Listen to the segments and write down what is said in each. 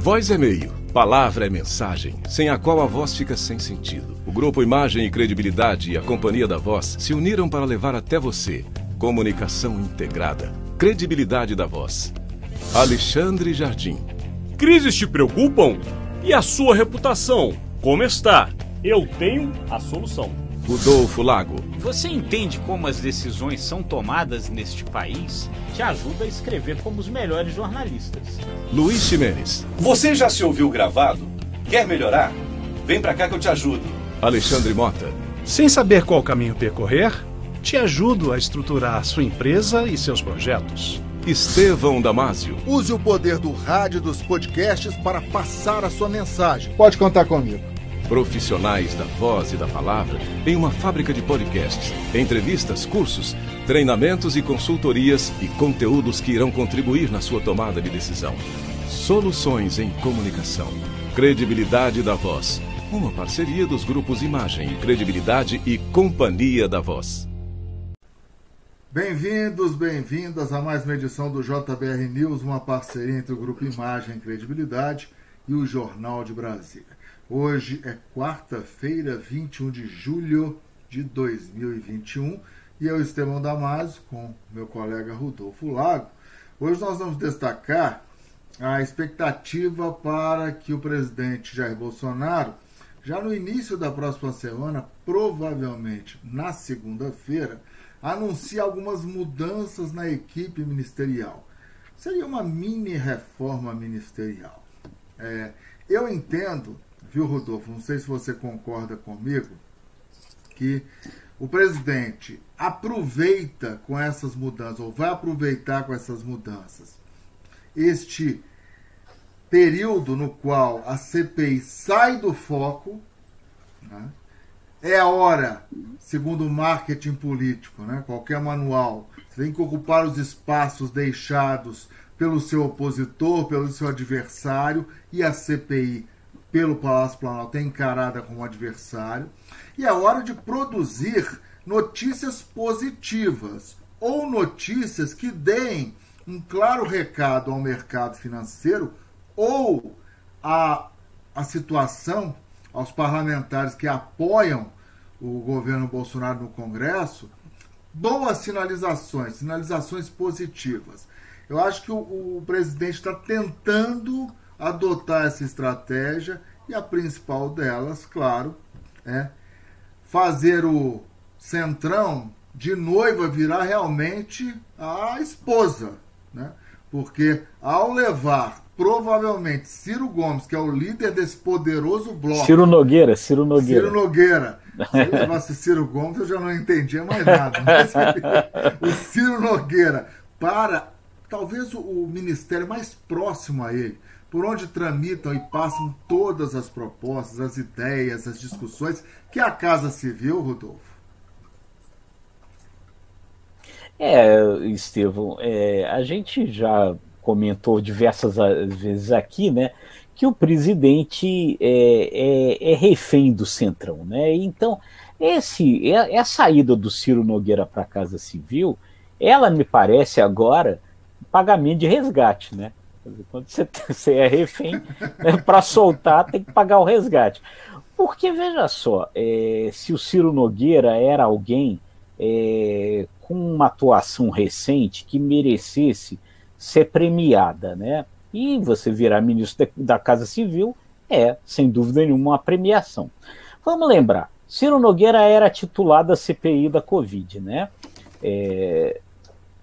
Voz é meio, palavra é mensagem, sem a qual a voz fica sem sentido. O Grupo Imagem e Credibilidade e a Companhia da Voz se uniram para levar até você comunicação integrada, credibilidade da voz. Alexandre Jardim. Crises te preocupam? E a sua reputação? Como está? Eu tenho a solução. Rodolfo Lago. Você entende como as decisões são tomadas neste país? Te ajuda a escrever como os melhores jornalistas. Luiz Ximenes. Você já se ouviu gravado? Quer melhorar? Vem pra cá que eu te ajudo. Alexandre Mota. Sem saber qual caminho percorrer, te ajudo a estruturar sua empresa e seus projetos. Estevão Damásio. Use o poder do rádio e dos podcasts para passar a sua mensagem. Pode contar comigo. Profissionais da voz e da palavra em uma fábrica de podcasts, entrevistas, cursos, treinamentos e consultorias e conteúdos que irão contribuir na sua tomada de decisão. Soluções em comunicação. Credibilidade da Voz. Uma parceria dos grupos Imagem, Credibilidade e Companhia da Voz. Bem-vindos, bem-vindas a mais uma edição do JBR News, uma parceria entre o Grupo Imagem, Credibilidade e o Jornal de Brasília. Hoje é quarta-feira, 21 de julho de 2021, e eu, Estevão Damásio, com meu colega Rodolfo Lago. Hoje nós vamos destacar a expectativa para que o presidente Jair Bolsonaro, já no início da próxima semana, provavelmente na segunda-feira, anuncie algumas mudanças na equipe ministerial. Seria uma mini reforma ministerial. Eu entendo, viu, Rodolfo, não sei se você concorda comigo, que o presidente aproveita com essas mudanças, ou vai aproveitar com essas mudanças, este período no qual a CPI sai do foco, né? É a hora, segundo o marketing político, né? Qualquer manual, você tem que ocupar os espaços deixados pelo seu opositor, pelo seu adversário, e a CPI, pelo Palácio Planalto, é encarada como adversário. E é hora de produzir notícias positivas, ou notícias que deem um claro recado ao mercado financeiro, ou à situação, aos parlamentares que apoiam o governo Bolsonaro no Congresso, boas sinalizações positivas. Eu acho que o presidente está tentando adotar essa estratégia, e a principal delas, claro, é fazer o Centrão de noiva virar realmente a esposa, né? Porque ao levar provavelmente Ciro Gomes, que é o líder desse poderoso bloco... Ciro Nogueira. Se ele levasse Ciro Gomes, eu já não entendia mais nada. Mas o Ciro Nogueira para talvez o ministério mais próximo a ele, por onde tramitam e passam todas as propostas, as ideias, as discussões, que é a Casa Civil, Rodolfo. Estevão, a gente já comentou diversas vezes aqui, né, que o presidente é refém do Centrão, né? Então, a saída do Ciro Nogueira para a Casa Civil, ela me parece agora pagamento de resgate, né? Quando você é refém, né, para soltar tem que pagar o resgate. Porque, veja só, se o Ciro Nogueira era alguém com uma atuação recente que merecesse ser premiada, né? E você virar ministro da Casa Civil sem dúvida nenhuma, uma premiação. Vamos lembrar, Ciro Nogueira era titular da CPI da Covid, né?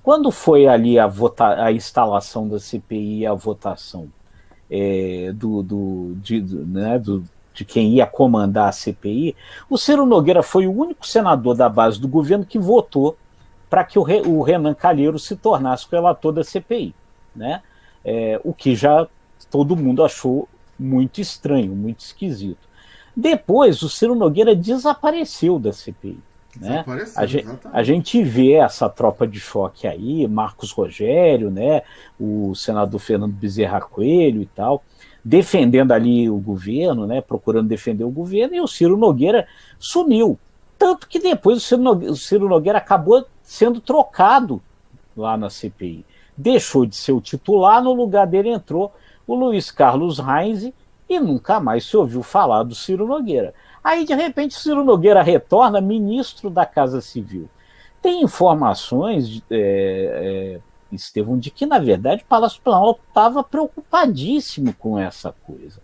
Quando foi ali a instalação da CPI e a votação de quem ia comandar a CPI, o Ciro Nogueira foi o único senador da base do governo que votou para que o Renan Calheiros se tornasse o relator da CPI, né? O que já todo mundo achou muito estranho, muito esquisito. Depois, o Ciro Nogueira desapareceu da CPI. Né? A gente vê essa tropa de choque aí, Marcos Rogério, né, o senador Fernando Bezerra Coelho e tal, defendendo ali o governo, né, procurando defender o governo, e o Ciro Nogueira sumiu. Tanto que depois o Ciro Nogueira acabou sendo trocado lá na CPI. Deixou de ser o titular, no lugar dele entrou o Luiz Carlos Reis, e nunca mais se ouviu falar do Ciro Nogueira. Aí, de repente, Ciro Nogueira retorna ministro da Casa Civil. Tem informações, Estevão, de que, na verdade, o Palácio Planalto estava preocupadíssimo com essa coisa.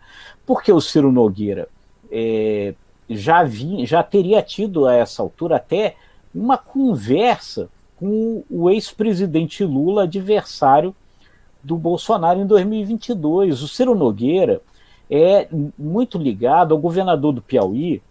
Porque o Ciro Nogueira já teria tido, a essa altura, até uma conversa com o ex-presidente Lula, adversário do Bolsonaro em 2022. O Ciro Nogueira é muito ligado ao governador do Piauí,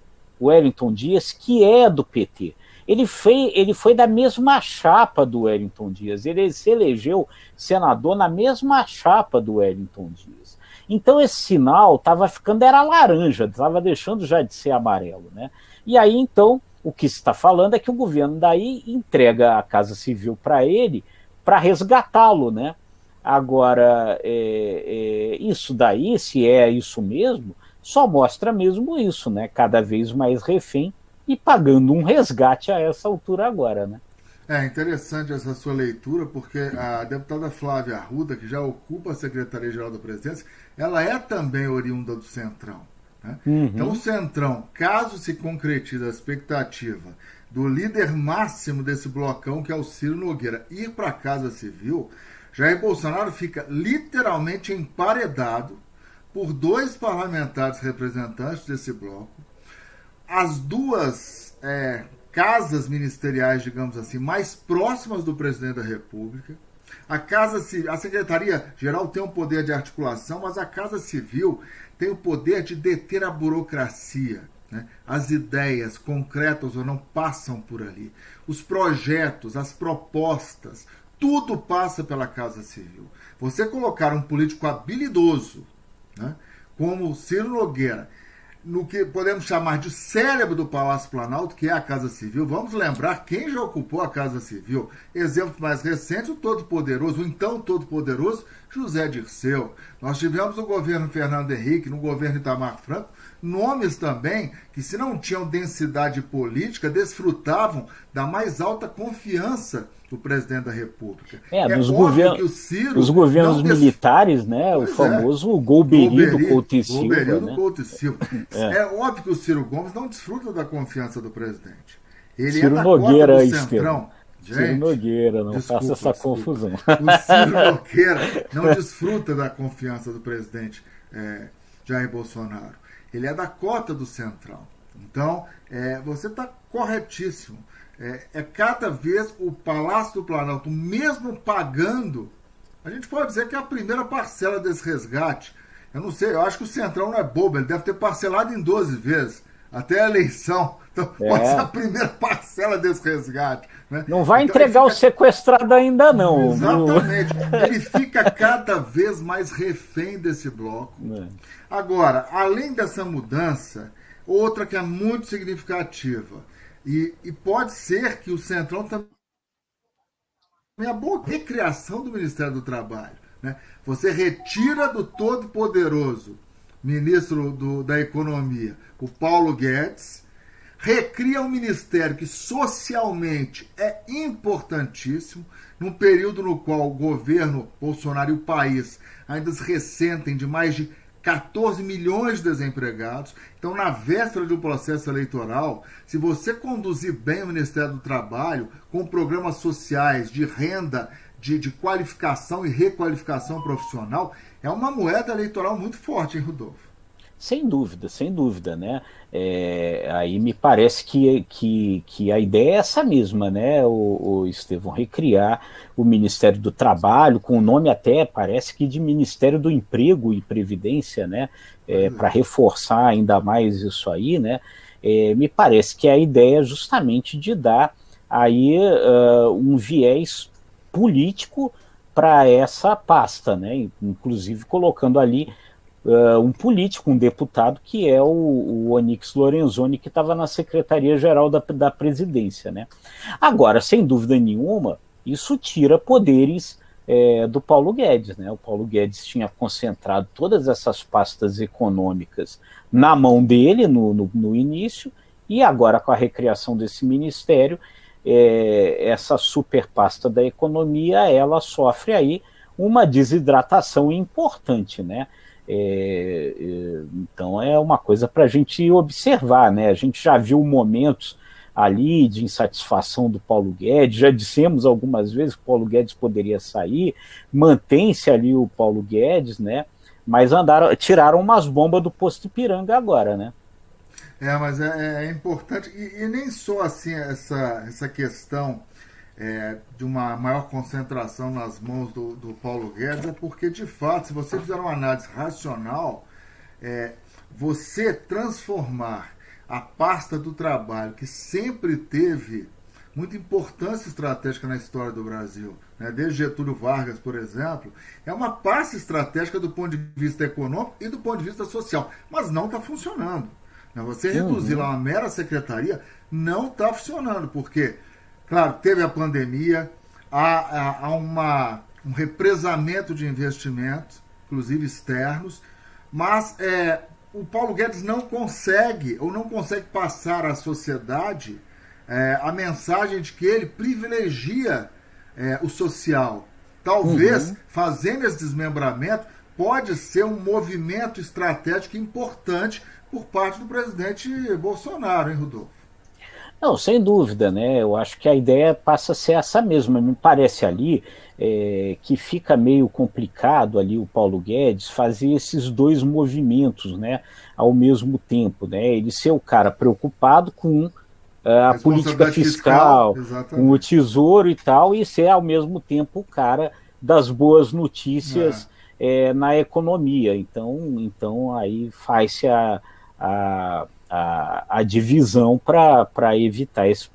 Wellington Dias, que é do PT. Ele foi da mesma chapa do Wellington Dias, ele se elegeu senador na mesma chapa do Wellington Dias. Então esse sinal estava ficando, era laranja, estava deixando já de ser amarelo, né? E aí então o que se está falando é que o governo daí entrega a Casa Civil para ele, para resgatá-lo, né? Agora, isso daí, se é isso mesmo, só mostra mesmo isso, né? Cada vez mais refém e pagando um resgate a essa altura agora, né? É interessante essa sua leitura, porque a deputada Flávia Arruda, que já ocupa a Secretaria-Geral da Presidência, ela é também oriunda do Centrão, né? Então o Centrão, caso se concretize a expectativa do líder máximo desse blocão, que é o Ciro Nogueira, ir para a Casa Civil, Jair Bolsonaro fica literalmente emparedado por 2 parlamentares representantes desse bloco. As duas casas ministeriais, digamos assim, mais próximas do presidente da República. A Secretaria-Geral tem um poder de articulação, mas a Casa Civil tem o poder de deter a burocracia, né? As ideias, concretas ou não, passam por ali. Os projetos, as propostas, tudo passa pela Casa Civil. Você colocar um político habilidoso, né, como Ciro Nogueira, no que podemos chamar de cérebro do Palácio Planalto, que é a Casa Civil. Vamos lembrar quem já ocupou a Casa Civil. Exemplos mais recentes, o todo-poderoso, o então todo-poderoso José Dirceu. Nós tivemos no governo Fernando Henrique, no governo Itamar Franco, nomes também que, se não tinham densidade política, desfrutavam da mais alta confiança do presidente da República. Nos governos militares, né? O famoso Golbery do Couto e Silva. Né? É óbvio que o Ciro Gomes não desfruta da confiança do presidente. Ele Ciro é da Nogueira, cota do Centrão. Ciro Nogueira, não faça essa confusão. O Ciro Nogueira não desfruta da confiança do presidente Jair Bolsonaro. Ele é da cota do Centrão. Então, você está corretíssimo. Cada vez o Palácio do Planalto, mesmo pagando, a gente pode dizer que é a primeira parcela desse resgate. Eu não sei, eu acho que o Centrão não é bobo, ele deve ter parcelado em 12 vezes, até a eleição. Então, pode ser a primeira parcela desse resgate. Né? Não vai entregar o sequestrado ainda não. Exatamente. Ele fica cada vez mais refém desse bloco. Agora, além dessa mudança, outra que é muito significativa, e pode ser que o Centrão também a boa recriação do Ministério do Trabalho, né? Você retira do todo-poderoso ministro da Economia, o Paulo Guedes, recria um ministério que socialmente é importantíssimo, num período no qual o governo Bolsonaro e o país ainda se ressentem de mais de 14 milhões de desempregados. Então, na véspera de um processo eleitoral, se você conduzir bem o Ministério do Trabalho, com programas sociais de renda, de qualificação e requalificação profissional, é uma moeda eleitoral muito forte, hein, Rodolfo? Sem dúvida, né? Aí me parece que a ideia é essa mesma, né, o Estevão, recriar o Ministério do Trabalho, com o nome até, parece que de Ministério do Emprego e Previdência, né, para reforçar ainda mais isso aí, né? Me parece que a ideia é justamente de dar aí um viés político para essa pasta, né? Inclusive colocando ali um político, um deputado, que é o Onyx Lorenzoni, que estava na Secretaria-Geral da Presidência, né? Agora, sem dúvida nenhuma, isso tira poderes do Paulo Guedes, né? O Paulo Guedes tinha concentrado todas essas pastas econômicas na mão dele no início, e agora, com a recriação desse ministério, essa super pasta da economia, ela sofre aí uma desidratação importante, né? Então é uma coisa para a gente observar, né? A gente já viu momentos ali de insatisfação do Paulo Guedes, já dissemos algumas vezes que o Paulo Guedes poderia sair, mantém-se ali o Paulo Guedes, né? Mas tiraram umas bombas do posto Ipiranga agora, né? Mas é importante, e nem só assim essa questão de uma maior concentração nas mãos do Paulo Guedes, é porque, de fato, se você fizer uma análise racional, você transformar a pasta do trabalho, que sempre teve muita importância estratégica na história do Brasil, né? Desde Getúlio Vargas, por exemplo, é uma pasta estratégica do ponto de vista econômico e do ponto de vista social, mas não está funcionando. Você reduzir lá uma mera secretaria não está funcionando, porque, claro, teve a pandemia, há um represamento de investimentos, inclusive externos, mas o Paulo Guedes não consegue passar à sociedade a mensagem de que ele privilegia o social. Talvez, fazendo esse desmembramento, pode ser um movimento estratégico importante por parte do presidente Bolsonaro, hein, Rodolfo? Não, sem dúvida, né? Eu acho que a ideia passa a ser essa mesma. Me parece ali que fica meio complicado ali o Paulo Guedes fazer esses dois movimentos, né, ao mesmo tempo, né? Ele ser o cara preocupado com a política fiscal, com o tesouro e tal, e ser ao mesmo tempo o cara das boas notícias na economia. Então aí faz-se a divisão para evitar esse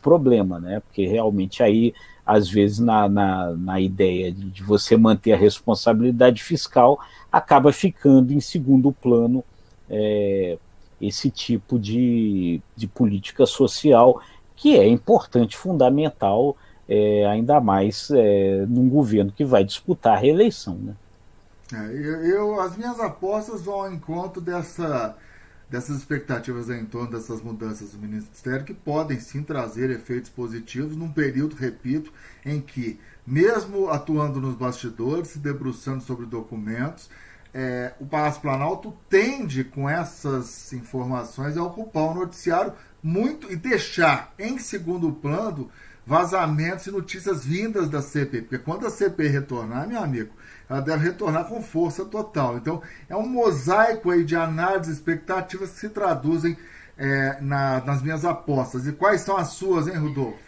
problema, né? Porque realmente aí, às vezes, na ideia de você manter a responsabilidade fiscal, acaba ficando em segundo plano esse tipo de política social, que é importante, fundamental, ainda mais num governo que vai disputar a reeleição, né? As minhas apostas vão ao encontro dessas expectativas em torno dessas mudanças do Ministério, que podem sim trazer efeitos positivos num período, repito, em que, mesmo atuando nos bastidores, se debruçando sobre documentos, o Palácio Planalto tende, com essas informações, a ocupar o noticiário muito e deixar em segundo plano vazamentos e notícias vindas da CPI, porque quando a CPI retornar, meu amigo, ela deve retornar com força total. Então, é um mosaico aí de análises e expectativas que se traduzem nas minhas apostas. E quais são as suas, hein, Rodolfo?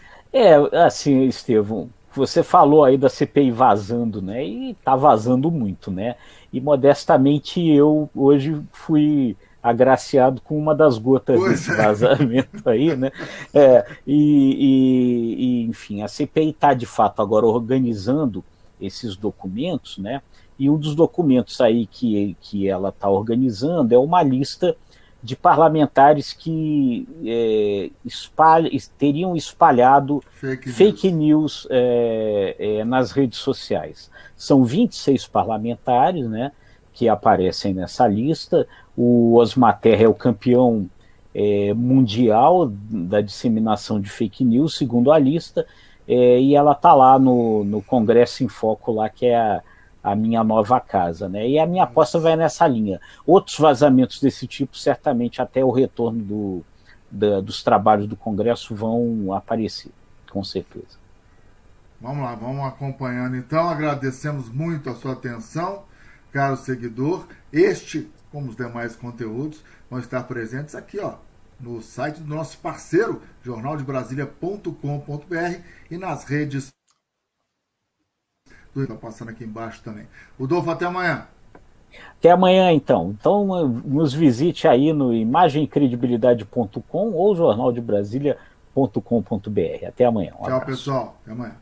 Assim, Estevão, você falou aí da CPI vazando, né? E tá vazando muito, né? E modestamente eu hoje fui agraciado com uma das gotas desse vazamento aí, né? Enfim, a CPI está de fato agora organizando esses documentos, né? E um dos documentos aí que ela está organizando é uma lista de parlamentares que teriam espalhado fake news nas redes sociais. São 26 parlamentares, né, que aparecem nessa lista. O Osmar Terra é o campeão mundial da disseminação de fake news, segundo a lista, e ela está lá no Congresso em Foco, lá, que é a minha nova casa, né? E a minha aposta vai nessa linha. Outros vazamentos desse tipo, certamente até o retorno dos trabalhos do Congresso vão aparecer, com certeza. Vamos lá, vamos acompanhando então. Agradecemos muito a sua atenção, caro seguidor. Este, como os demais conteúdos, vão estar presentes aqui, ó, no site do nosso parceiro, jornaldebrasilia.com.br, e nas redes. Está passando aqui embaixo também. Rodolfo, até amanhã. Até amanhã, então. Então, nos visite aí no imagemcredibilidade.com ou jornaldebrasilia.com.br. Até amanhã. Tchau, pessoal. Até amanhã.